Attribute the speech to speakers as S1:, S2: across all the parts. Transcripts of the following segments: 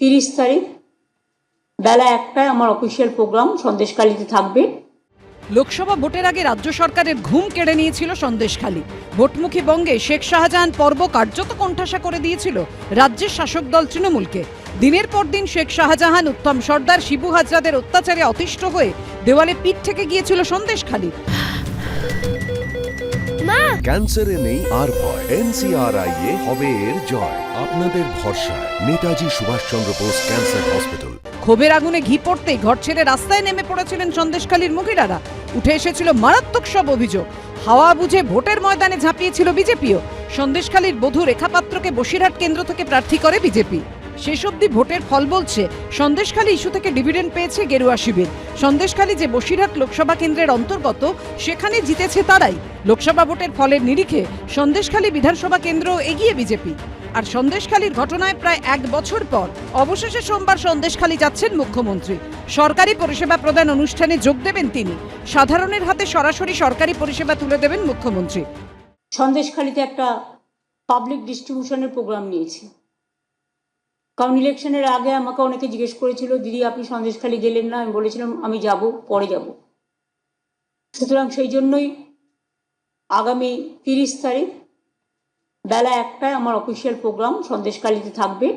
S1: 30 তারিখ বেলা 1টায় আমার official programme সন্দেশখালীতে থাকবে।
S2: লোকসভা ভোটের আগে রাজ্য সরকারের ঘুম কেড়ে নিয়েছিল সন্দেশখালী। ভোটমুখী বঙ্গে শেখ শাহজাহান পর্ব কার্যত কোণঠাসা করে দিয়েছিল রাজ্যের শাসক দল তৃণমূলকে। দিনের পর দিন শেখ শাহজাহান, উত্তম সর্দার, শিবু হাজরাদের অত্যাচারে অতিষ্ঠ হয়ে দেওয়ালে পিঠ থেকে গিয়েছিল সন্দেশখালী।
S3: ক্যান্সারে নেই আর ভয়, NCRI এ হবে এর জয়। আপনাদের ভরসা নেতাজি সুভাষচন্দ্র বোস ক্যান্সার হসপিটাল।
S2: ক্ষোভের আগুনে ঘি পড়তেই ঘর ছেড়ে রাস্তায় নেমে পড়েছিলেন সন্দেশখালীর মহিলারা। উঠে এসেছিল মারাত্মক সব অভিযোগ। হাওয়া বুঝে ভোটের ময়দানে ঝাঁপিয়েছিল বিজেপিও। সন্দেশখালীর বধূ রেখা পাত্রকে বসিরহাট কেন্দ্র থেকে প্রার্থী করে বিজেপি। শেষ অবধি ভোটের ফল বলছে সন্দেশখালী ইস্যু থেকে ডিভিডেন্ড পেয়েছে গেরুয়া শিবির। সন্দেশখালী যে বসিরহাট লোকসভা কেন্দ্রের অন্তর্গত, সেখানে জিতেছে তারাই। লোকসভা ভোটের ফলের নিরিখে সন্দেশখালী বিধানসভা কেন্দ্র এগিয়ে বিজেপি। আর সন্দেশখালীর ঘটনায় প্রায় 1 বছর পর অবশেষে সোমবার সন্দেশখালী যাচ্ছেন মুখ্যমন্ত্রী। সরকারি পরিষেবা প্রদান অনুষ্ঠানে যোগ দেবেন তিনি। সাধারণের হাতে সরাসরি সরকারি পরিষেবা তুলে দেবেন মুখ্যমন্ত্রী।
S1: সন্দেশখালীতে একটা পাবলিক ডিস্ট্রিবিউশনের প্রোগ্রাম নিয়েছি, কারণ ইলেকশনের আগে আমাকে অনেকে জিজ্ঞেস করেছিল, দিদি আপনি সন্দেশখালী গেলেন না। আমি বলেছিলাম আমি যাব, পরে যাব। সুতরাং সেই জন্যই আগামী 30 তারিখ বেলা 1টায় আমার অফিসিয়াল প্রোগ্রাম সন্দেশখালীতে থাকবে।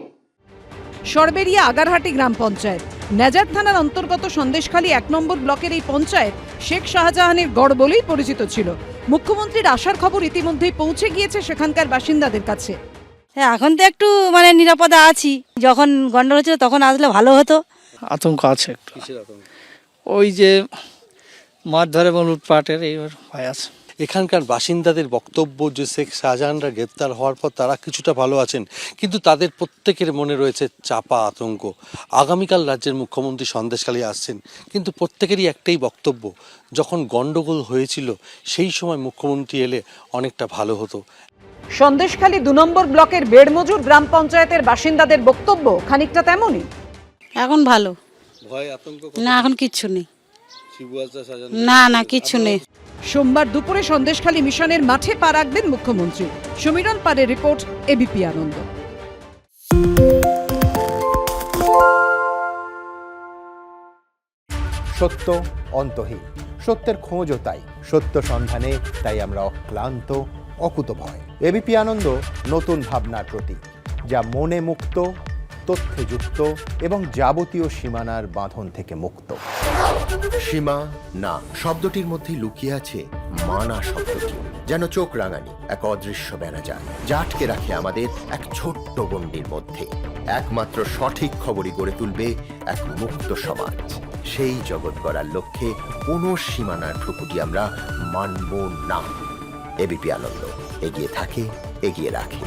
S2: সরবেরিয়া আগারহাটি গ্রাম পঞ্চায়েত, নেজার থানার অন্তর্গত সন্দেশখালী 1 নম্বর ব্লকের এই পঞ্চায়েত শেখ শাহজাহানের গড় বলেই পরিচিত ছিল। মুখ্যমন্ত্রীর আসার খবর ইতিমধ্যেই পৌঁছে গিয়েছে সেখানকার বাসিন্দাদের কাছে।
S4: হ্যাঁ, এখন তো একটু নিরাপদে আছি। যখন গন্ডগোল হচ্ছিল তখন আসলে ভালো হতো।
S5: আতঙ্ক আছে একটু, ওই যে মারধর এবং লুটপাটের এই ভয় আছে।
S6: এখানকার বাসিন্দাদের বক্তব্য যে শেখ শাহজাহানরা গ্রেপ্তার হওয়ার পর তারা কিছুটা ভালো আছেন, কিন্তু তাদের প্রত্যেকের মনে রয়েছে চাপা আতঙ্ক। আগামীকাল রাজ্যের মুখ্যমন্ত্রী সন্দেশখালী আসছেন, কিন্তু প্রত্যেকেরই একটাই বক্তব্য, যখন গন্ডগোল হয়েছিল সেই সময় মুখ্যমন্ত্রী এলে অনেকটা ভালো হতো।
S2: সন্দেশখালী 2 নম্বর ব্লকের বেড়মজুর গ্রাম পঞ্চায়েতের বাসিন্দাদের বক্তব্য খানিকটা তেমনই।
S4: এখন ভালো,
S6: ভয় আতঙ্ক
S4: না এখন কিচ্ছু নেই, না কিচ্ছু নেই।
S2: সোমবার দুপুরে সন্দেশখালী মিশনের মাঠে পা রাখবেন মুখ্যমন্ত্রী। সমীরণ পারের রিপোর্ট, এবিপি আনন্দ।
S7: সত্য অন্তহীন, সত্যের খোঁজও তাই। সত্য সন্ধানে তাই আমরা অক্লান্ত, অকুতভয়। এবিপি আনন্দ নতুন ভাবনার প্রতীক, যা মনে মুক্ত, তথ্যে যুক্ত এবং যাবতীয় সীমানার বাঁধন থেকে মুক্ত।
S8: সীমা না শব্দটির মধ্যেই লুকিয়ে আছে মানা শব্দটি, যেন চোখ রাঙানি এক অদৃশ্য বেড়াজাল, যা আটকে রাখে আমাদের এক ছোট্ট গণ্ডির মধ্যে। একমাত্র সঠিক খবরই গড়ে তুলবে এক মুক্ত সমাজ। সেই জগৎ গড়ার লক্ষ্যে কোনো সীমানার ঠুকুটি আমরা মানব না। এবিপি আনন্দ এগিয়ে থাকে, এগিয়ে রাখে।